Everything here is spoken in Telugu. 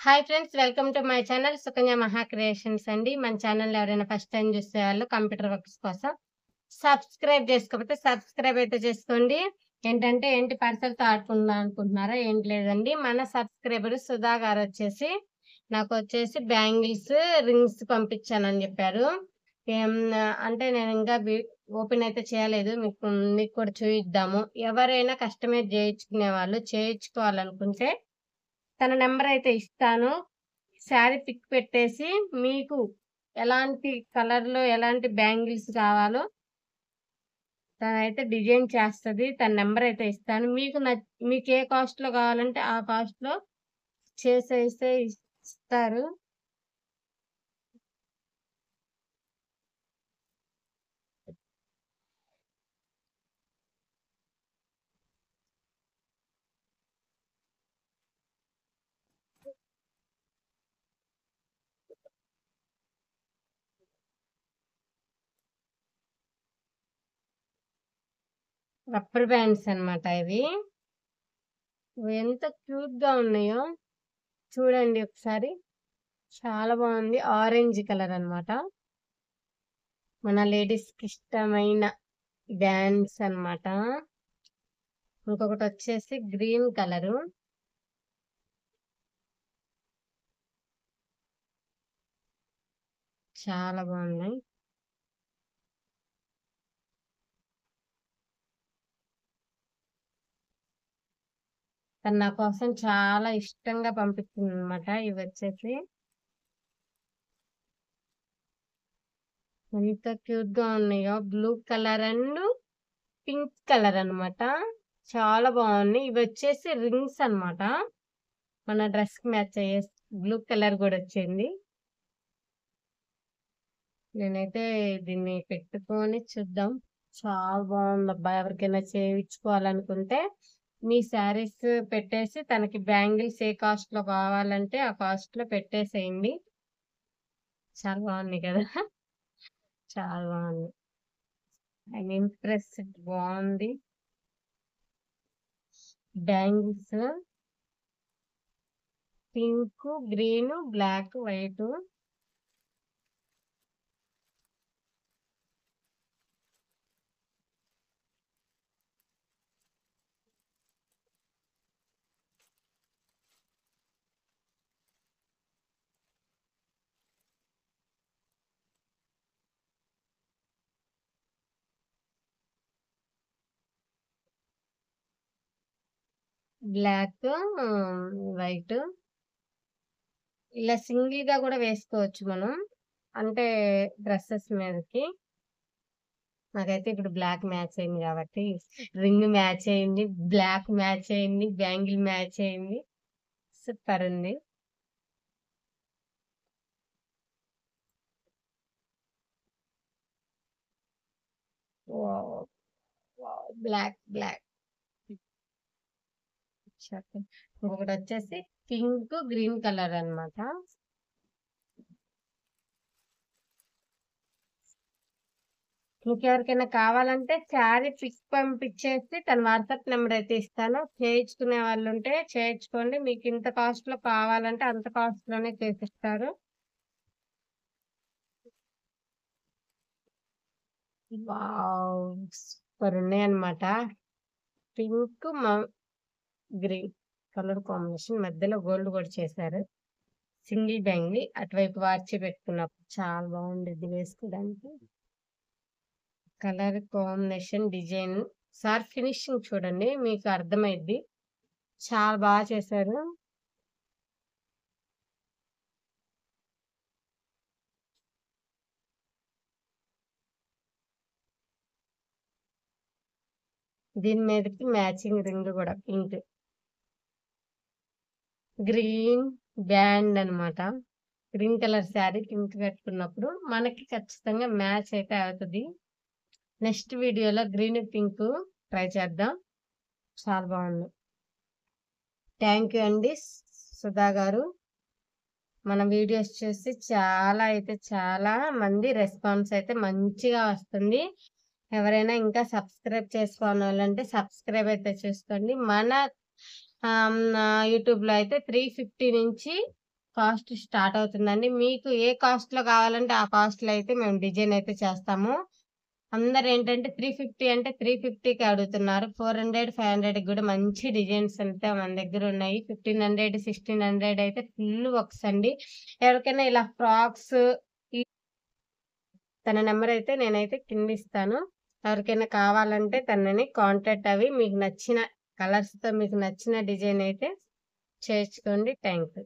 Hi friends, welcome to my channel Sukanya మహా క్రియేషన్స్ అండి. మన ఛానల్ ఎవరైనా ఫస్ట్ టైం చూసే వాళ్ళు కంప్యూటర్ వర్క్స్ కోసం సబ్స్క్రైబ్ చేసుకోకపోతే సబ్స్క్రైబ్ అయితే చేసుకోండి. ఏంటి పార్సల్‌తో ఆడుకుందాం అనుకుంటున్నారా? ఏంటి లేదండి. మన సబ్స్క్రైబర్ సుధా గారు నాకొచ్చేసి బ్యాంగిల్స్, రింగ్స్ పంపించానని చెప్పారు. ఏం అంటే నేను ఇంకా ఓపెన్ అయితే చేయలేదు. మీకు కూడా చూయిద్దాము. ఎవరైనా కస్టమైజ్ చేయించుకునే వాళ్ళు చేయించుకోవాలనుకుంటే తన నంబర్ అయితే ఇస్తాను. శారీ పిక్ పెట్టేసి మీకు ఎలాంటి కలర్‌లో ఎలాంటి బ్యాంగిల్స్ కావాలో తనైతే డిజైన్ చేస్తది. తన నంబర్ అయితే ఇస్తాను. మీకు ఏ కాస్ట్‌లో కావాలంటే ఆ కాస్ట్‌లో చేసేస్తే ఇస్తారు. రబ్బర్ బ్యాండ్స్ అన్నమాట ఇవి. ఎంత క్యూట్‌గా ఉన్నాయో చూడండి ఒకసారి. చాలా బాగుంది. ఆరెంజ్ కలర్ అన్నమాట. మన లేడీస్‌కి ఇష్టమైన బ్యాండ్స్ అన్నమాట. ఇంకొకటొచ్చేసి గ్రీన్ కలరు. చాలా బాగున్నాయి. తను నా కోసం చాలా ఇష్టంగా పంపించిందనమాట. ఇవొచ్చేసి ఎంత క్యూట్‌గా ఉన్నాయో. Blue colour and pink colour అన్నమాట. చాలా బాగున్నాయి. ఇవొచ్చేసి రింగ్స్ అన్నమాట. మన డ్రెస్‌కి మ్యాచ్ అయ్యే బ్లూ కలర్ గూడా వచ్చింది. నేనైతే దీన్ని పెట్టుకొని చూద్దాం. చాలా బాగుందబ్బా! ఎవరికైనా చేయించుకోవాలనుకుంటే మీ శారీస్ పెట్టేసి తనకి బ్యాంగిల్స్ ఏ కాస్ట్‌లో కావాలంటే ఆ కాస్ట్‌లో పెట్టేసేయండి. చాలా బాగున్నాయి కదా! చాలా బాగుంది. I'm impressed. బాగుంది. Bangles pink, green, black, white. Black, white. ఇలా సింగిల్ గా కూడా వేసుకోవచ్చు మనం. అంటే డ్రెస్సెస్ మీదకి. నాకైతే ఇప్పుడు బ్లాక్ మ్యాచ్ అయింది కాబట్టి రింగ్ మ్యాచ్ అయింది, బ్లాక్ మ్యాచ్ అయింది, బ్యాంగిల్ మ్యాచ్ అయింది. సూపర్ ఉంది. వావ్! వావ్! Black, black. ఇంకొకటి వచ్చేసి పింక్, గ్రీన్ కలర్ అన్నమాట. ఇంకెవరికైనా కావాలంటే శారీ పిక్ పంపించేసి తన వాట్సాప్ నెంబర్ అయితే ఇస్తాను. చేయించుకునే వాళ్ళు ఉంటే చేయించుకోండి. మీకు ఇంత కాస్ట్ లో కావాలంటే అంత కాస్ట్ లోనే చేసిస్తారు. వావ్! సూపర్ ఉన్నాయన్నమాట. పింక్, గ్రీన్ కలర్ కాంబినేషన్ మధ్యలో గోల్డ్ కూడా చేశారు. సింగిల్ బ్యాంగిల్ అటువైపు వార్చి పెట్టుకున్నప్పుడు చాలా బాగుండేది వేసుకోవడానికి. Colour combination design sir finishing చూడండి, మీకు అర్థమైద్ది. చాలా బాగా చేశారు. దీని మీదకి మ్యాచింగ్ రింగ్ కూడా పింక్. గ్రీన్ బ్యాండ్ అన్నమాట. గ్రీన్ కలర్ శారీ పింక్ కట్టుకున్నప్పుడు మనకి ఖచ్చితంగా మ్యాచ్ అయితే అవుతుంది. నెక్స్ట్ వీడియోలో గ్రీన్ పింక్ ట్రై చేద్దాం. చాలా బాగుంది. థ్యాంక్ యూ అండి సుధా గారు. మన వీడియోస్ చూసి చాలా మంది రెస్పాన్స్ అయితే మంచిగా వస్తుంది. ఎవరైనా ఇంకా సబ్స్క్రైబ్ చేసుకోని వాళ్ళంటే సబ్స్క్రైబ్ అయితే చేసుకోండి. మన యూట్యూబ్లో అయితే 350 నుంచి కాస్ట్ స్టార్ట్ అవుతుందండి. మీకు ఏ కాస్ట్‌లో కావాలంటే ఆ కాస్ట్‌లో అయితే మేము డిజైన్ అయితే చేస్తాము. అందరేంటంటే 350 అంటే 350కి అడుగుతున్నారు. 400, 500కి గూడా మంచి డిజైన్స్ అంతా మన దగ్గరున్నాయి. 1500, 1600 అయితే ఫుల్ వర్క్స్ అండి. ఎవరికైనా ఇలా ఫ్రాక్స్ ఈ తన నంబరయితే నేనైతే కిందిస్తాను. ఎవరికైనా కావాలంటే తనని కాంటాక్ట్ అవ్వి మీకు నచ్చిన కలర్స్‌తో మీకు నచ్చిన డిజైన్ అయితే చేర్చుకోండి. Thank you.